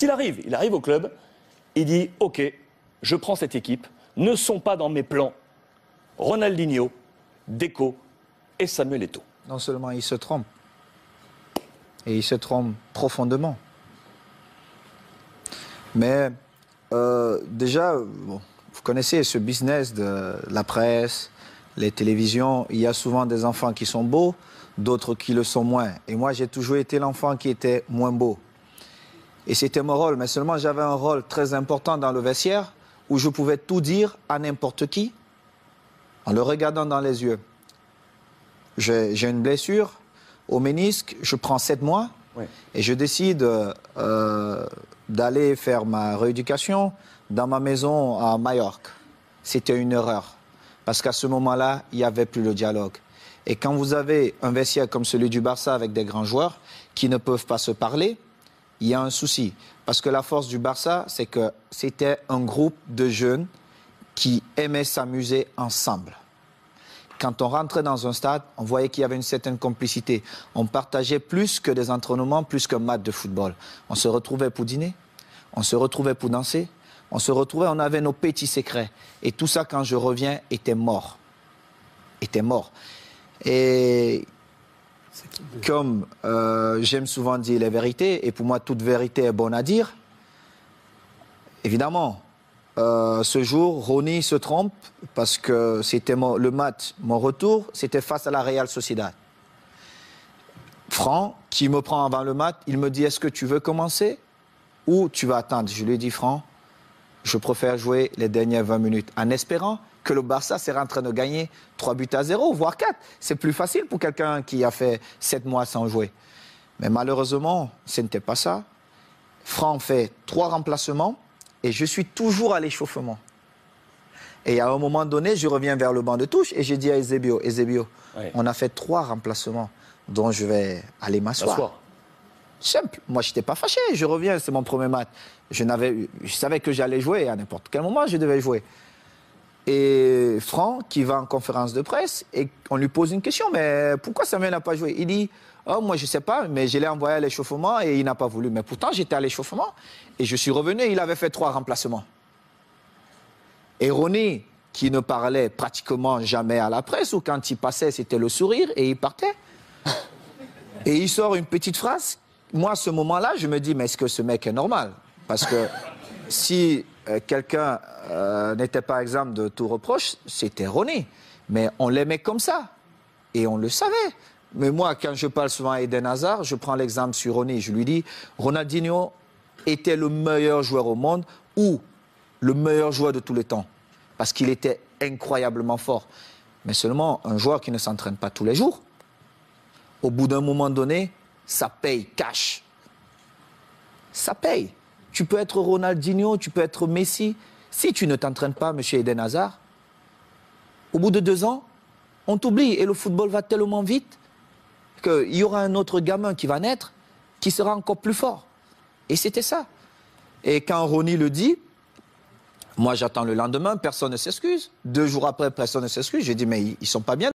Il arrive au club, il dit « Ok, je prends cette équipe, ne sont pas dans mes plans Ronaldinho, Deco et Samuel Eto'o. » Non seulement il se trompe, et il se trompe profondément. Mais déjà, bon, vous connaissez ce business de la presse, les télévisions. Il y a souvent des enfants qui sont beaux, d'autres qui le sont moins. Et moi, j'ai toujours été l'enfant qui était moins beau. Et c'était mon rôle, mais seulement j'avais un rôle très important dans le vestiaire où je pouvais tout dire à n'importe qui en le regardant dans les yeux. J'ai une blessure au ménisque, je prends 7 mois et je décide d'aller faire ma rééducation dans ma maison à Majorque. C'était une erreur parce qu'à ce moment-là, il n'y avait plus le dialogue. Et quand vous avez un vestiaire comme celui du Barça avec des grands joueurs qui ne peuvent pas se parler, il y a un souci. Parce que la force du Barça, c'est que c'était un groupe de jeunes qui aimaient s'amuser ensemble. Quand on rentrait dans un stade, on voyait qu'il y avait une certaine complicité. On partageait plus que des entraînements, plus qu'un match de football. On se retrouvait pour dîner, on se retrouvait pour danser, on avait nos petits secrets. Et tout ça, quand je reviens, était mort. Était mort. Et comme j'aime souvent dire les vérités, et pour moi, toute vérité est bonne à dire, évidemment, ce jour, Ronny se trompe parce que c'était le match, mon retour, c'était face à la Real Sociedad. Franck, qui me prend avant le match, il me dit « Est-ce que tu veux commencer ou tu vas attendre ?» Je lui ai dit « Franck, je préfère jouer les dernières 20 minutes en espérant que le Barça sera en train de gagner 3-0, voire 4. C'est plus facile pour quelqu'un qui a fait 7 mois sans jouer. » Mais malheureusement, ce n'était pas ça. Franck fait 3 remplacements. Et je suis toujours à l'échauffement. Et à un moment donné, je reviens vers le banc de touche et j'ai dit à Eusebio, on a fait 3 remplacements, dont je vais aller m'asseoir. Simple. Moi, je n'étais pas fâché. Je reviens, c'est mon premier match. Je savais que j'allais jouer. À n'importe quel moment, je devais jouer. Et Franck, qui va en conférence de presse, et on lui pose une question. Mais pourquoi Samuel n'a pas joué? Il dit... Oh, moi, je ne sais pas, mais je l'ai envoyé à l'échauffement et il n'a pas voulu. Mais pourtant, j'étais à l'échauffement et je suis revenu et il avait fait 3 remplacements. Et Ronny, qui ne parlait pratiquement jamais à la presse, ou quand il passait, c'était le sourire et il partait. Et il sort une petite phrase. Moi, à ce moment-là, je me dis, mais est-ce que ce mec est normal? Parce que si quelqu'un n'était pas exempt de tout reproche, c'était Ronny. Mais on l'aimait comme ça. Et on le savait. Mais moi, quand je parle souvent à Eden Hazard, je prends l'exemple sur Ronny. Je lui dis, Ronaldinho était le meilleur joueur au monde ou le meilleur joueur de tous les temps. Parce qu'il était incroyablement fort. Mais seulement un joueur qui ne s'entraîne pas tous les jours, au bout d'un moment donné, ça paye cash. Ça paye. Tu peux être Ronaldinho, tu peux être Messi. Si tu ne t'entraînes pas, monsieur Eden Hazard, au bout de 2 ans, on t'oublie. Et le football va tellement vite qu'il y aura un autre gamin qui va naître, qui sera encore plus fort. Et c'était ça. Et quand Ronny le dit, moi j'attends le lendemain, personne ne s'excuse. 2 jours après, personne ne s'excuse. J'ai dit, mais ils ne sont pas bien.